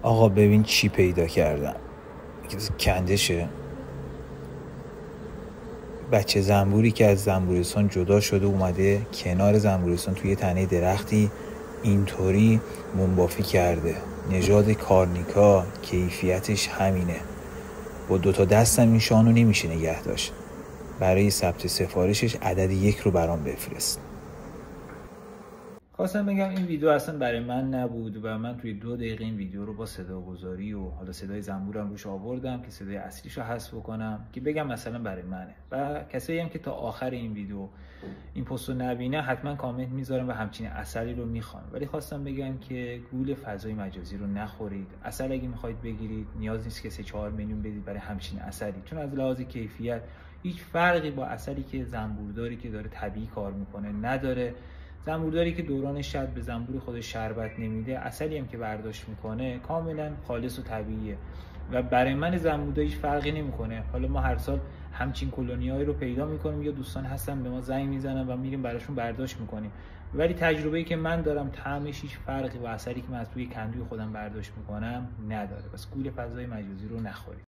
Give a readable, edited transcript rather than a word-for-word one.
آقا ببین چی پیدا کردم. کندشه بچه زنبوری که از زنبوریستان جدا شده اومده کنار زنبوریستان توی تنه درختی اینطوری منبافی کرده. نژاد کارنیکا، کیفیتش همینه. با 2 دستم این شانو نمیشه نگه داشت. برای ثبت سفارشش عدد 1 رو برام بفرست. خواستم بگم این ویدیو اصلا برای من نبود و من توی 2 دقیقه این ویدیو رو با صداگذاری و حالا صدای زنبورم روش آوردم که صدای اصلیش رو حذف بکنم که بگم مثلا برای منه. و کسایی هم که تا آخر این ویدیو این پست رو نبینه حتما کامنت میذارم و همچین عسلی رو میخوان، ولی خواستم بگم که گول فضای مجازی رو نخورید. عسل اگه میخواید بگیرید نیاز نیست که 3-4 میلیون بدید برای همچین عسلی، چون از لحاظ کیفیت هیچ فرقی با عسلی که زنبورداری که داره طبیعی کار میکنه نداره. زنبورداری که دوران شب به زنبور خودش شربت نمیده، عسلی هم که برداشت میکنه کاملا خالص و طبیعیه و برای من زنبوردار هیچ فرقی نمیکنه. حالا ما هر سال همچین کلونیایی رو پیدا میکنیم یا دوستان هستن به ما زنگ میزنن و میریم براشون برداشت میکنیم، ولی تجربه‌ای که من دارم طعمش هیچ فرقی با عسلی که من از توی کندوی خودم برداشت میکنم نداره. بس گول فضای مجازی رو نخورید.